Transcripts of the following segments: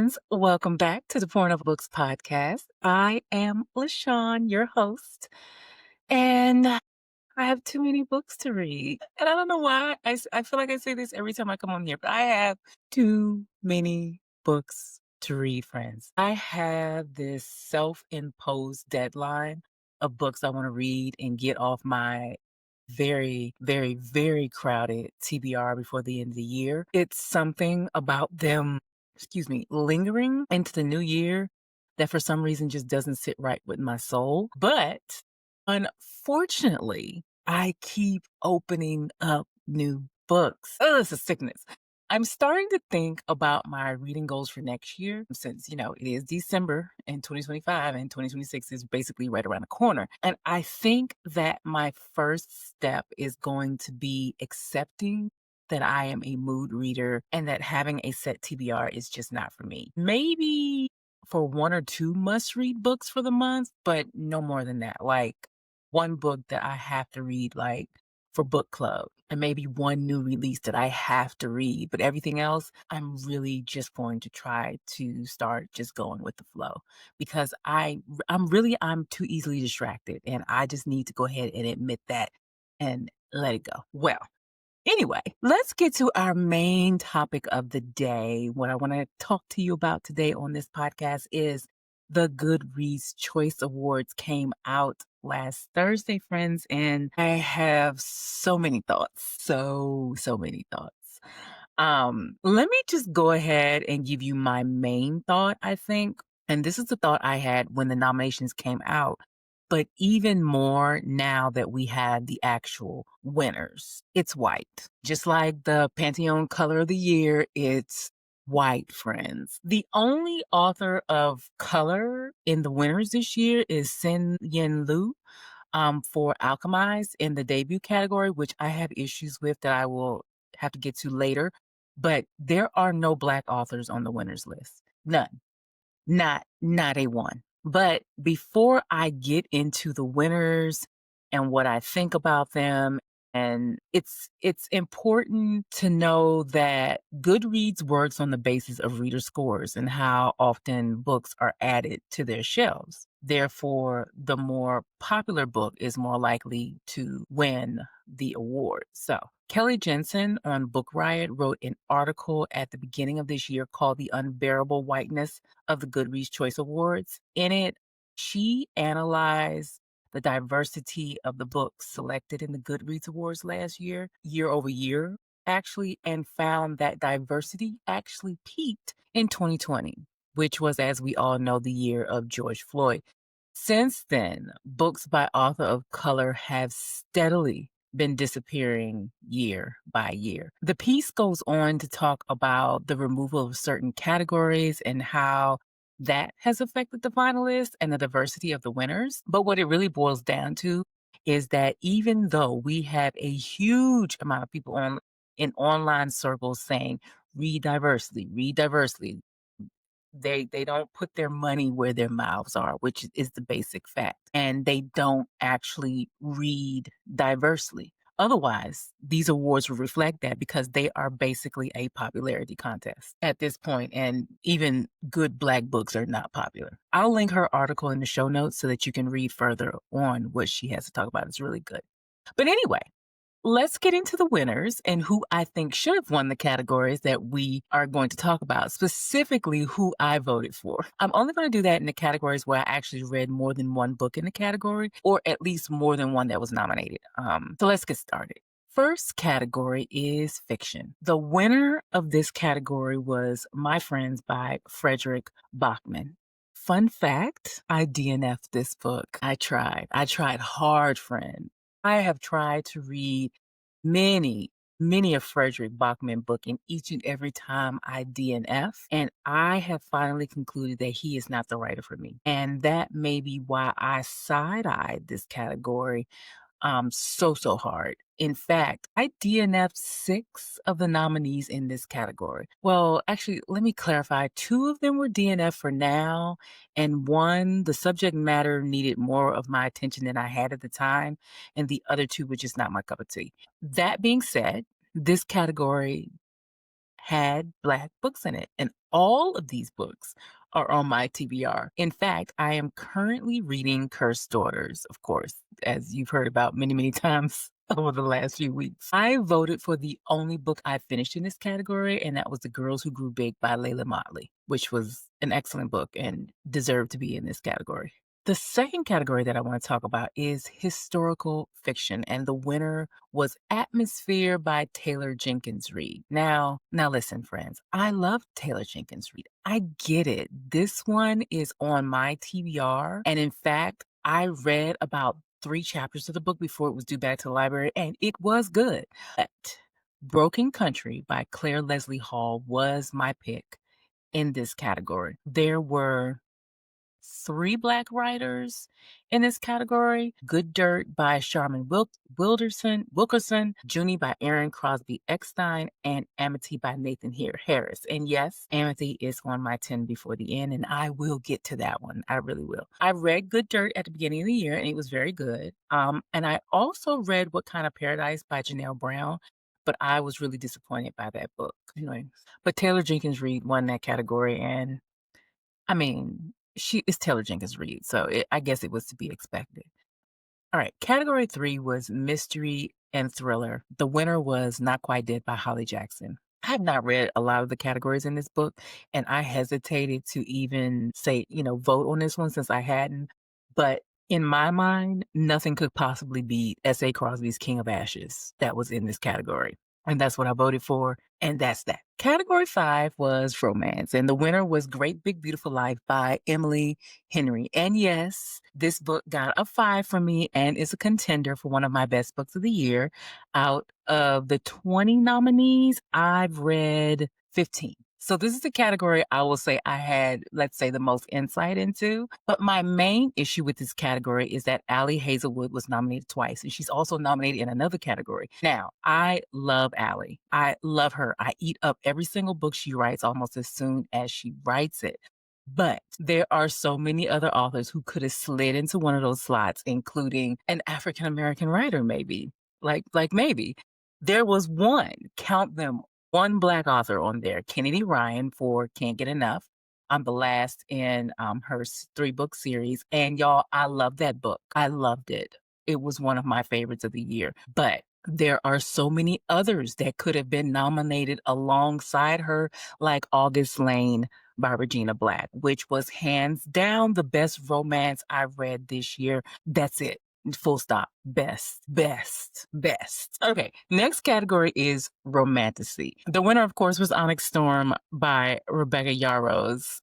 friends. Welcome back to the Porn of Books podcast. I am LaShawn, your host, and I have too many books to read. And I don't know why. I feel like I say this every time I come on here, but I have too many books to read, friends. I have this self-imposed deadline of books I want to read and get off my very, very, very crowded TBR before the end of the year. It's something about them, lingering into the new year that for some reason just doesn't sit right with my soul. But unfortunately, I keep opening up new books. Oh, it's a sickness. I'm starting to think about my reading goals for next year since, it is December in 2025 and 2026 is basically right around the corner. And I think that my first step is going to be accepting that I am a mood reader and that having a set TBR is just not for me. Maybe for one or two must read books for the month, but no more than that. Like one book that I have to read, like for book club, and maybe one new release that I have to read. But everything else, I'm really just going to try to start just going with the flow because I'm too easily distracted and I just need to go ahead and admit that and let it go. Well, anyway, let's get to our main topic of the day. What I want to talk to you about today on this podcast is the Goodreads Choice Awards came out last Thursday, friends, and I have so many thoughts. So many thoughts. Let me just go ahead and give you my main thought, I think. And this is the thought I had when the nominations came out, but even more now that we have the actual winners. It's white. Just like the Pantheon color of the year, it's white, friends. The only author of color in the winners this year is Sin Yin Lu for Alchemized in the debut category, which I have issues with that I will have to get to later. But there are no Black authors on the winners list. None. Not a one. But before I get into the winners and what I think about them, and it's important to know that Goodreads works on the basis of reader scores and how often books are added to their shelves. Therefore, the more popular book is more likely to win the award. So Kelly Jensen on Book Riot wrote an article at the beginning of this year called The Unbearable Whiteness of the Goodreads Choice Awards. In it, she analyzed the diversity of the books selected in the Goodreads Awards last year, year over year, actually, and found that diversity actually peaked in 2020, which was, as we all know, the year of George Floyd. Since then, books by author of color have steadily been disappearing year by year. The piece goes on to talk about the removal of certain categories and how that has affected the finalists and the diversity of the winners. But what it really boils down to is that even though we have a huge amount of people in online circles saying read diversely, they don't put their money where their mouths are, which is the basic fact. And they don't actually read diversely. Otherwise, these awards will reflect that because they are basically a popularity contest at this point, and even good Black books are not popular. I'll link her article in the show notes so that you can read further on what she has to talk about. It's really good. But anyway, let's get into the winners and who I think should have won the categories that we are going to talk about, specifically who I voted for. I'm only going to do that in the categories where I actually read more than one book in the category, or at least more than one that was nominated. So let's get started. First category is fiction. The winner of this category was My Friends by Frederick Bachman. Fun fact, I DNF'd this book. I tried hard, friend. I have tried to read many, many a Frederick Bachman book, and each and every time I DNF, and I have finally concluded that he is not the writer for me. And that may be why I side-eyed this category so hard. In fact, I DNF'd 6 of the nominees in this category. Well, actually, let me clarify. 2 of them were DNF for now, and 1, the subject matter needed more of my attention than I had at the time, and the other 2 were just not my cup of tea. That being said, this category had Black books in it. And all of these books are on my TBR. In fact, I am currently reading Cursed Daughters, of course, as you've heard about many, many times over the last few weeks. I voted for the only book I finished in this category, and that was The Girls Who Grew Big by Layla Motley, which was an excellent book and deserved to be in this category. The second category that I want to talk about is historical fiction, and the winner was Atmosphere by Taylor Jenkins Reid. Now listen, friends, I love Taylor Jenkins Reid. I get it. This one is on my TBR, and in fact, I read about 3 chapters of the book before it was due back to the library, and it was good. But Broken Country by Claire Leslie Hall was my pick in this category. There were 3 Black writers in this category: Good Dirt by Sharman Wilkerson, Junie by Aaron Crosby Eckstein, and Amity by Nathan Harris. And yes, Amity is on my 10 before the end, and I will get to that one. I really will. I read Good Dirt at the beginning of the year, and it was very good. And I also read What Kind of Paradise by Janelle Brown, but I was really disappointed by that book. Anyway, but Taylor Jenkins Reid won that category, and I mean, she is Taylor Jenkins Reid, so I guess it was to be expected. All right, category 3 was mystery and thriller. The winner was Not Quite Dead by Holly Jackson. I have not read a lot of the categories in this book, and I hesitated to even say, vote on this one since I hadn't. But in my mind, nothing could possibly beat S.A. Crosby's King of Ashes that was in this category. And that's what I voted for. And that's that. Category 5 was romance. And the winner was Great Big Beautiful Life by Emily Henry. And yes, this book got a 5 from me and is a contender for one of my best books of the year. Out of the 20 nominees, I've read 15. So this is the category I will say I had, let's say, the most insight into. But my main issue with this category is that Allie Hazelwood was nominated twice, and she's also nominated in another category. Now, I love Allie. I love her. I eat up every single book she writes almost as soon as she writes it. But there are so many other authors who could have slid into one of those slots, including an African American writer, maybe. Like maybe. There was one, count them, one Black author on there, Kennedy Ryan for Can't Get Enough. I'm the last in her 3-book series. And y'all, I love that book. I loved it. It was one of my favorites of the year. But there are so many others that could have been nominated alongside her, like August Lane by Regina Black, which was hands down the best romance I read this year. That's it. Full stop. Best. Okay, next category is romantasy. The winner, of course, was Onyx Storm by Rebecca Yarros.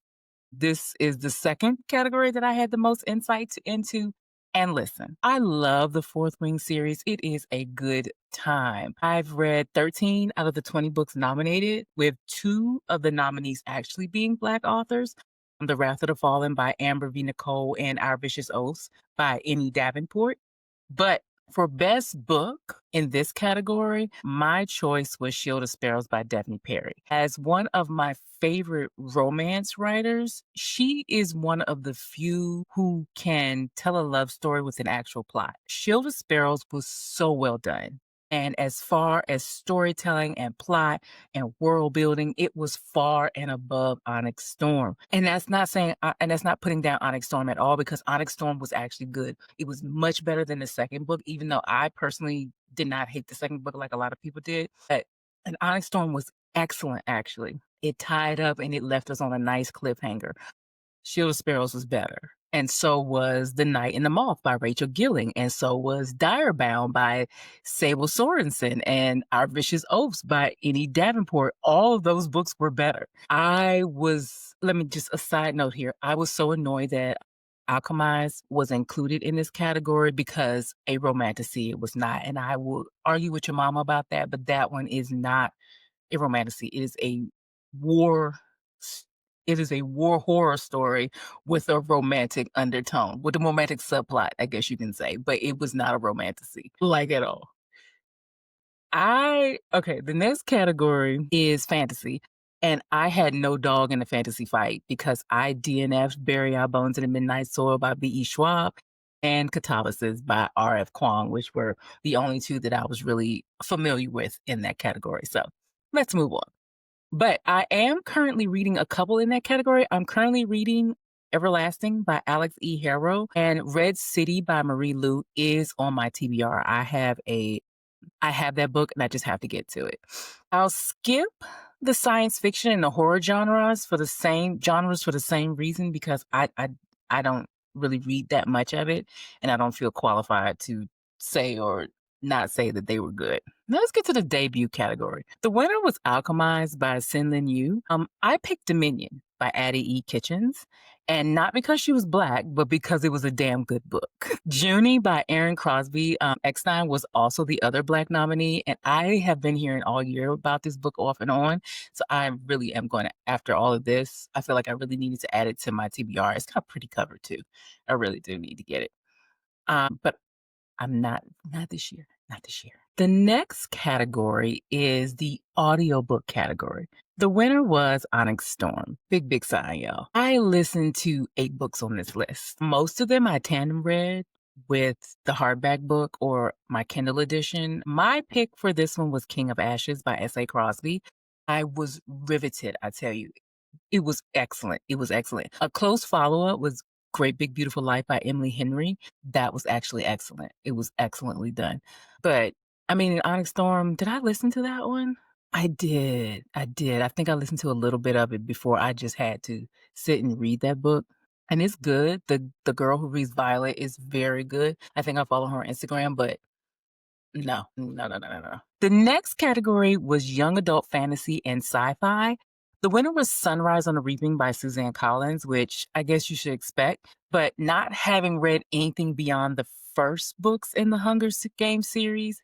This is the second category that I had the most insight into. And listen, I love the Fourth Wing series. It is a good time. I've read 13 out of the 20 books nominated, with 2 of the nominees actually being Black authors. The Wrath of the Fallen by Amber V. Nicole and Our Vicious Oaths by Annie Davenport. But for best book in this category, my choice was Shield of Sparrows by Daphne Perry. As one of my favorite romance writers, she is one of the few who can tell a love story with an actual plot. Shield of Sparrows was so well done. And as far as storytelling and plot and world building, it was far and above Onyx Storm. And that's not saying, and that's not putting down Onyx Storm at all, because Onyx Storm was actually good. It was much better than the second book, even though I personally did not hate the second book like a lot of people did. And Onyx Storm was excellent, actually. It tied up and it left us on a nice cliffhanger. Shield of Sparrows was better. And so was The Night and the Moth by Rachel Gilling. And so was Direbound by Sable Sorensen, and Our Vicious Oaths by Annie Davenport. All of those books were better. Let me just a side note here. I was so annoyed that Alchemized was included in this category because a romantasy it was not. And I will argue with your mama about that, but that one is not a romantasy. War it is a war horror story with a romantic undertone, with a romantic subplot, I guess you can say, but it was not a romantasy, like at all. The next category is fantasy. And I had no dog in the fantasy fight because I DNF'd Bury Our Bones in the Midnight Soil by B.E. Schwab and Catalysis by R.F. Kuang, which were the only 2 that I was really familiar with in that category. So let's move on. But I am currently reading a couple in that category. I'm currently reading Everlasting by Alex E. Harrow and Red City by Marie Lu is on my TBR. I have that book and I just have to get to it. I'll skip the science fiction and the horror genres for the same reason because I don't really read that much of it and I don't feel qualified to say or not say that they were good. Now let's get to the debut category. The winner was Alchemized by Sin Lin Yu. I picked Dominion by Addie E. Kitchens, and not because she was black, but because it was a damn good book. Junie by Aaron Crosby. Eckstein was also the other black nominee, and I have been hearing all year about this book off and on. So I really am going to, after all of this, I feel like I really needed to add it to my TBR. It's got a pretty cover too. I really do need to get it. But I'm not this year. Not this year. The next category is the audiobook category. The winner was Onyx Storm. Big, big sign, y'all. I listened to 8 books on this list. Most of them I tandem read with the hardback book or my Kindle edition. My pick for this one was King of Ashes by S.A. Crosby. I was riveted, I tell you. It was excellent. It was excellent. A close follow-up was Great Big Beautiful Life by Emily Henry. That was actually excellent. It was excellently done. But I mean, in Onyx Storm, did I listen to that one? I did. I did. I think I listened to a little bit of it before I just had to sit and read that book. And it's good. The girl who reads Violet is very good. I think I follow her on Instagram, but no, no, no, no, no, no. The next category was young adult fantasy and sci-fi. The winner was Sunrise on the Reaping by Suzanne Collins, which I guess you should expect, but not having read anything beyond the first books in the Games series,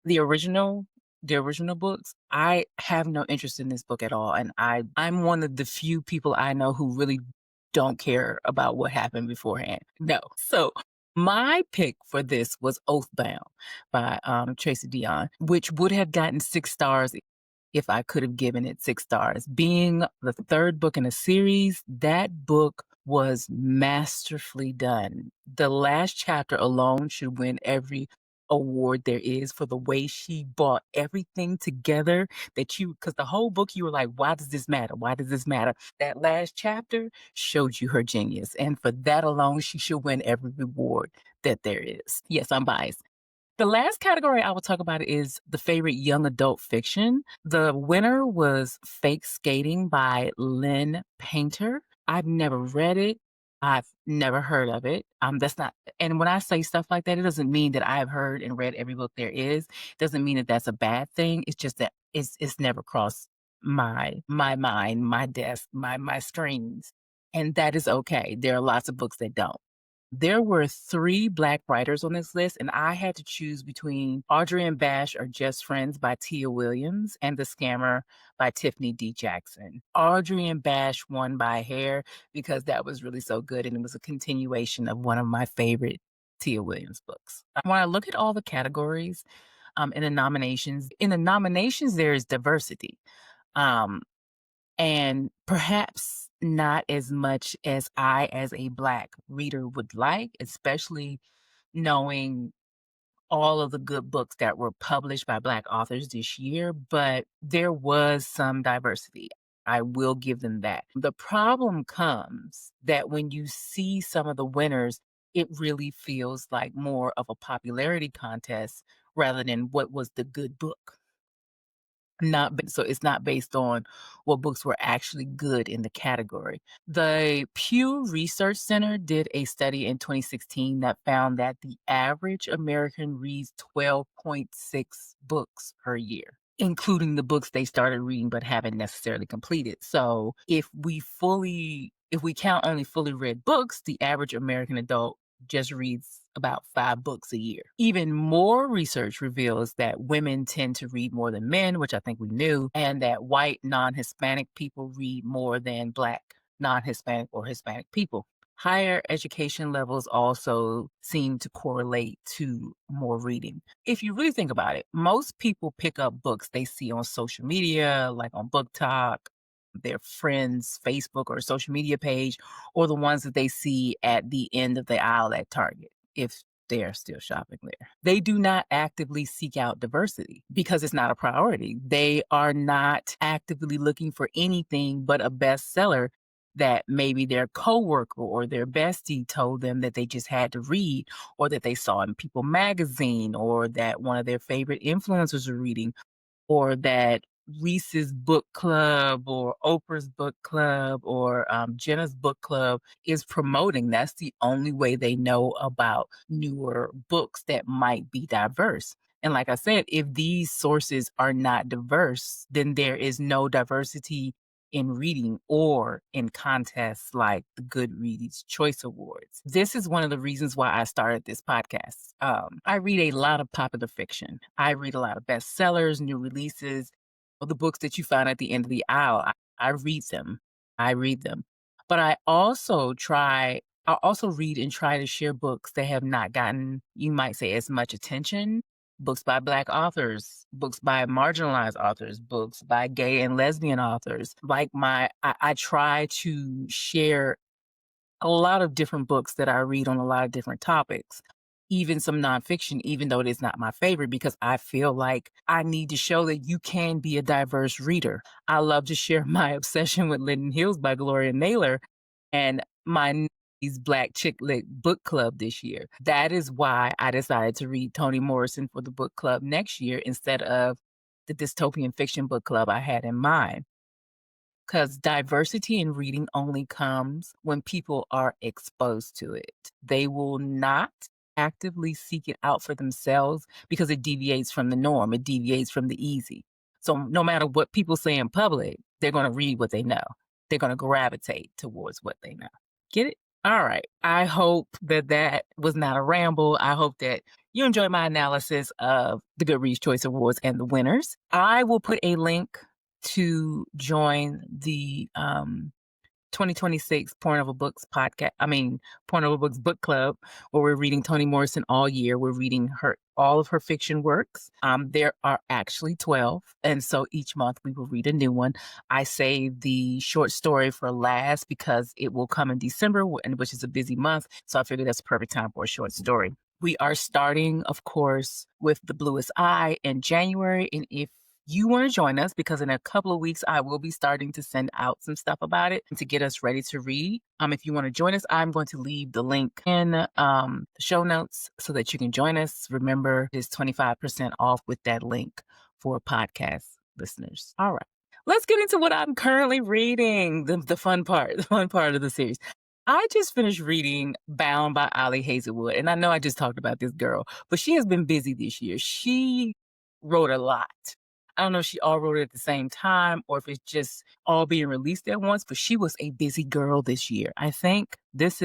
the original the original books, I have no interest in this book at all. And I'm one of the few people I know who really don't care about what happened beforehand. No. So my pick for this was Oathbound by Tracy Dion, which would have gotten 6 stars if I could have given it 6 stars. Being the third book in a series, that book was masterfully done. The last chapter alone should win every award there is for the way she brought everything together because the whole book you were like, why does this matter? Why does this matter? That last chapter showed you her genius. And for that alone, she should win every reward that there is. Yes, I'm biased. The last category I will talk about is the favorite young adult fiction. The winner was Fake Skating by Lynn Painter. I've never read it. I've never heard of it. That's not, and when I say stuff like that, it doesn't mean that I've heard and read every book there is. It doesn't mean that that's a bad thing. It's just that it's never crossed my mind, my desk, my screens, and that is okay. There are lots of books that don't. There were 3 Black writers on this list, and I had to choose between Audrey and Bash Are Just Friends by Tia Williams and The Scammer by Tiffany D. Jackson. Audrey and Bash won by a hair because that was really so good, and it was a continuation of one of my favorite Tia Williams books. When I look at all the categories in the nominations there is diversity. And perhaps not as much as I, as a Black reader, would like, especially knowing all of the good books that were published by Black authors this year, but there was some diversity. I will give them that. The problem comes that when you see some of the winners, it really feels like more of a popularity contest rather than what was the good book. So it's not based on what books were actually good in the category. The Pew Research Center did a study in 2016 that found that the average American reads 12.6 books per year, including the books they started reading but haven't necessarily completed. So if we count only fully read books, the average American adult just reads about 5 books a year. Even more research reveals that women tend to read more than men, which I think we knew, and that white non-Hispanic people read more than Black non-Hispanic or Hispanic people. Higher education levels also seem to correlate to more reading. If you really think about it, most people pick up books they see on social media, like on Book Talk, their friends' Facebook or social media page, or the ones that they see at the end of the aisle at Target. If they are still shopping there. They do not actively seek out diversity because it's not a priority. They are not actively looking for anything but a bestseller that maybe their coworker or their bestie told them that they just had to read, or that they saw in People magazine, or that one of their favorite influencers were reading, or that Reese's book club or Oprah's book club or Jenna's book club is promoting. That's the only way they know about newer books that might be diverse. And like I said, if these sources are not diverse, then there is no diversity in reading or in contests like the Goodreads Choice Awards. This is one of the reasons why I started this podcast. I read a lot of popular fiction. I read a lot of bestsellers, new releases, or the books that you find at the end of the aisle. I read them. I read them. But I also read and try to share books that have not gotten, you might say, as much attention. Books by Black authors, books by marginalized authors, books by gay and lesbian authors. I try to share a lot of different books that I read on a lot of different topics, even some nonfiction, even though it is not my favorite, because I feel like I need to show that you can be a diverse reader. I love to share my obsession with Linden Hills by Gloria Naylor and my niece's Black Chick Lit book club this year. That is why I decided to read Toni Morrison for the book club next year instead of the dystopian fiction book club I had in mind. Because diversity in reading only comes when people are exposed to it. They will not actively seek it out for themselves because it deviates from the norm, it deviates from the easy. So no matter what people say in public, they're going to read what they know. They're going to gravitate towards what they know. Get it? All right. I hope that that was not a ramble. I hope that you enjoyed my analysis of the Goodreads Choice Awards and the winners. I will put a link to join the 2026 Porn Over Books Porn Over Books book club, where we're reading Toni Morrison all year. We're reading all of her fiction works. There are actually 12, and so each month we will read a new one. I saved the short story for last because it will come in December, which is a busy month. So I figured that's a perfect time for a short story. We are starting, of course, with The Bluest Eye in January, and if you want to join us, because in a couple of weeks, I will be starting to send out some stuff about it to get us ready to read. If you want to join us, I'm going to leave the link in the show notes so that you can join us. Remember, it's 25% off with that link for podcast listeners. All right. Let's get into what I'm currently reading, the fun part of the series. I just finished reading Bound by Ali Hazelwood, and I know I just talked about this girl, but she has been busy this year. She wrote a lot. I don't know if she all wrote it at the same time or if it's just all being released at once, but she was a busy girl this year. I think let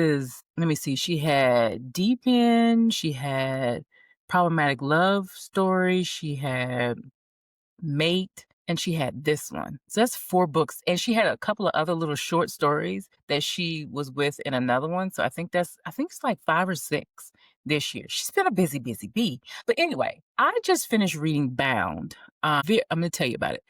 me see, she had Deep End, she had Problematic Love Story, she had Mate, and she had this one. So that's 4 books. And she had a couple of other little short stories that she was with in another one. So I think it's like 5 or 6 this year. She's been a busy, busy bee. But anyway, I just finished reading Bound. I'm going to tell you about it.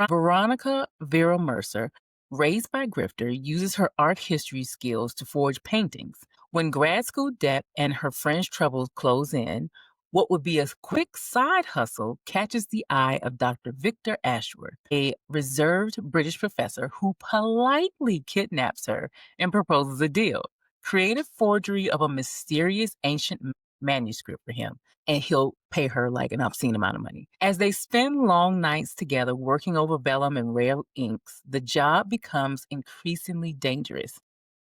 Veronica Vera Mercer, raised by grifter, uses her art history skills to forge paintings. When grad school debt and her French troubles close in, what would be a quick side hustle catches the eye of Dr. Victor Ashworth, a reserved British professor who politely kidnaps her and proposes a deal. Creative forgery of a mysterious ancient manuscript for him, and he'll pay her like an obscene amount of money. As they spend long nights together working over vellum and rare inks, the job becomes increasingly dangerous.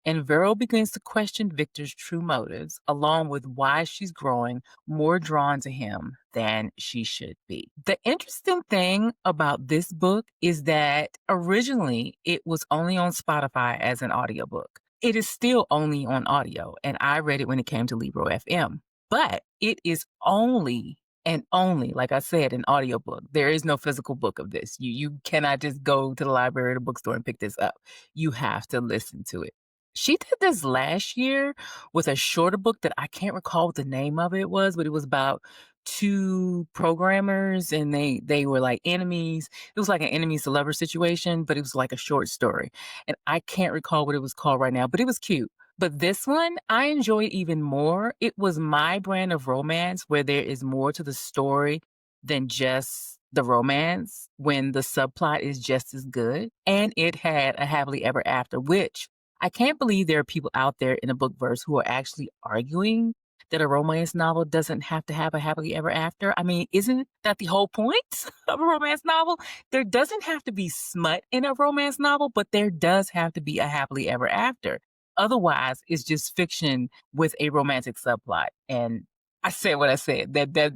And Vero begins to question Victor's true motives, along with why she's growing more drawn to him than she should be. The interesting thing about this book is that originally it was only on Spotify as an audiobook. It is still only on audio, and I read it when it came to Libro FM. But it is only and only, like I said, an audiobook. There is no physical book of this. You cannot just go to the library or the bookstore and pick this up. You have to listen to it. She did this last year with a shorter book that I can't recall what the name of it was, but it was about 2 programmers and they were like enemies. It was like an enemies to lover situation, but it was like a short story. And I can't recall what it was called right now, but it was cute. But this one, I enjoyed even more. It was my brand of romance where there is more to the story than just the romance, when the subplot is just as good. And it had a happily ever after, which I can't believe there are people out there in the book verse who are actually arguing that a romance novel doesn't have to have a happily ever after. I mean, isn't that the whole point of a romance novel? There doesn't have to be smut in a romance novel, but there does have to be a happily ever after. Otherwise, it's just fiction with a romantic subplot. And I said what I said. That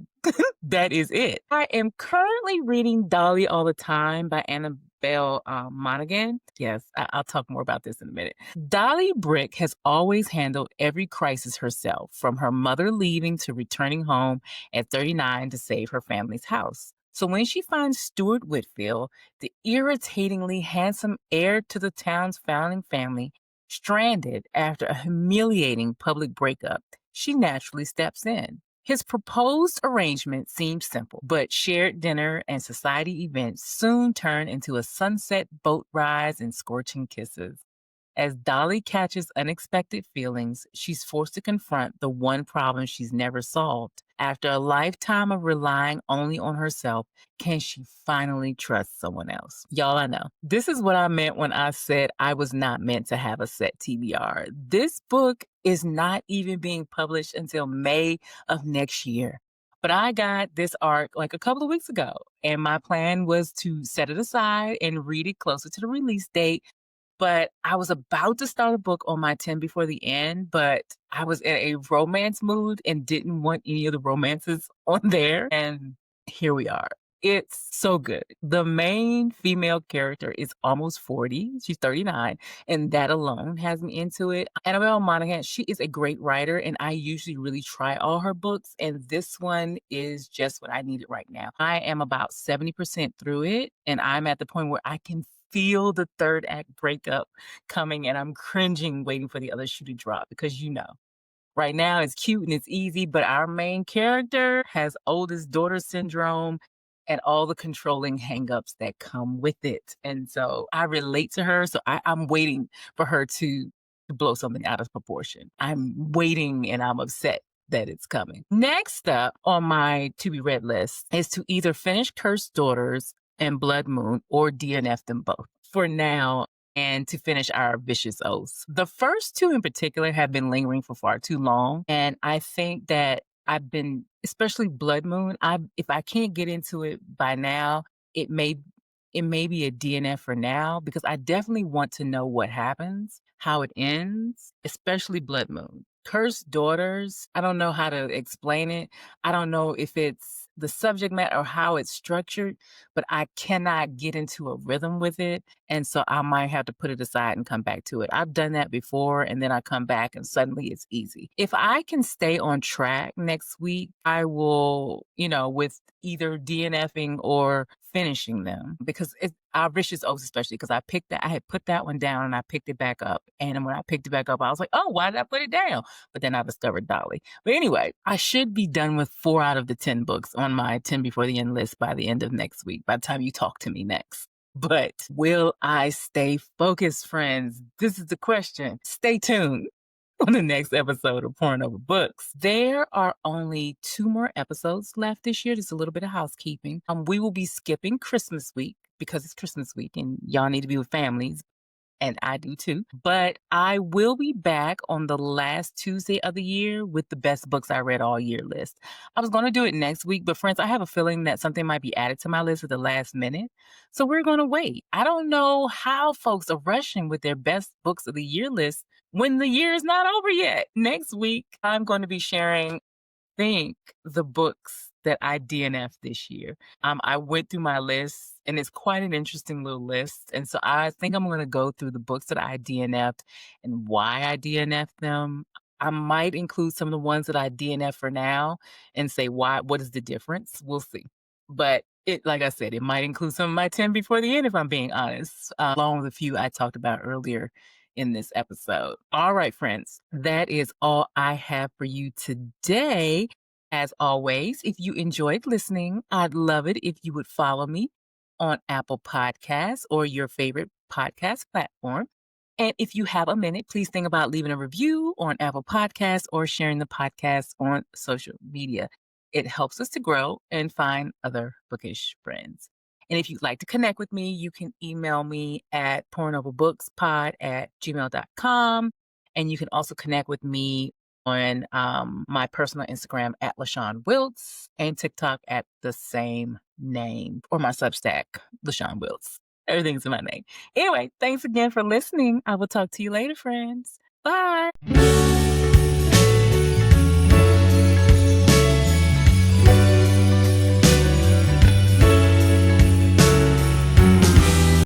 that is it. I am currently reading Dolly All the Time by Annabelle Monaghan. Yes, I'll talk more about this in a minute. Dolly Brick has always handled every crisis herself, from her mother leaving to returning home at 39 to save her family's house. So when she finds Stuart Whitfield, the irritatingly handsome heir to the town's founding family, stranded after a humiliating public breakup, she naturally steps in. His proposed arrangement seemed simple, but shared dinner and society events soon turn into a sunset boat rides and scorching kisses. As Dolly catches unexpected feelings, she's forced to confront the one problem she's never solved. After a lifetime of relying only on herself, can she finally trust someone else? Y'all, I know. This is what I meant when I said I was not meant to have a set TBR. This book is not even being published until May of next year. But I got this arc like a couple of weeks ago, and my plan was to set it aside and read it closer to the release date, but I was about to start a book on my 10 before the end, but I was in a romance mood and didn't want any of the romances on there. And here we are. It's so good. The main female character is almost 40. She's 39. And that alone has me into it. Annabelle Monaghan, she is a great writer. And I usually really try all her books. And this one is just what I needed right now. I am about 70% through it. And I'm at the point where I can feel the third act breakup coming, and I'm cringing waiting for the other shoe to drop because right now it's cute and it's easy, but our main character has oldest daughter syndrome and all the controlling hangups that come with it. And so I relate to her. So I'm waiting for her to blow something out of proportion. I'm waiting and I'm upset that it's coming. Next up on my to be read list is to either finish Cursed Daughters and Blood Moon or DNF them both for now, and to finish our Vicious Oaths. The first two in particular have been lingering for far too long. And I think that I've been, especially Blood Moon, if I can't get into it by now, it may it may be a DNF for now because I definitely want to know what happens, how it ends, especially Blood Moon. Cursed Daughters, I don't know how to explain it. I don't know if it's the subject matter or how it's structured, but I cannot get into a rhythm with it. And so I might have to put it aside and come back to it. I've done that before, and then I come back and suddenly it's easy. If I can stay on track next week, I will, with either DNFing or finishing them because it's our Vicious Oaks, especially because I had put that one down and I picked it back up. And when I picked it back up, I was like, oh, why did I put it down? But then I discovered Dolly. But anyway, I should be done with 4 out of the 10 books on my 10 before the end list by the end of next week, by the time you talk to me next. But will I stay focused, friends? This is the question. Stay tuned on the next episode of Pouring Over Books. There are only 2 more episodes left this year. Just a little bit of housekeeping. We will be skipping Christmas week because it's Christmas week and y'all need to be with families. And I do too. But I will be back on the last Tuesday of the year with the best books I read all year list. I was going to do it next week, but friends, I have a feeling that something might be added to my list at the last minute. So we're going to wait. I don't know how folks are rushing with their best books of the year list when the year is not over yet. Next week, I'm going to be sharing the books that I DNF'd this year. I went through my list and it's quite an interesting little list. And so I think I'm going to go through the books that I DNF'd and why I DNF'd them. I might include some of the ones that I DNF for now and say what is the difference? We'll see. But like I said, it might include some of my 10 before the end, if I'm being honest, along with a few I talked about earlier in this episode. All right, friends, that is all I have for you today. As always, if you enjoyed listening, I'd love it if you would follow me on Apple Podcasts or your favorite podcast platform. And if you have a minute, please think about leaving a review on Apple Podcasts or sharing the podcast on social media. It helps us to grow and find other bookish friends. And if you'd like to connect with me, you can email me at pornoverbookspod@gmail.com. And you can also connect with me on my personal Instagram at LaShawn Wiltz and TikTok at the same name, or my Substack, LaShawn Wiltz. Everything's in my name. Anyway, thanks again for listening. I will talk to you later, friends. Bye.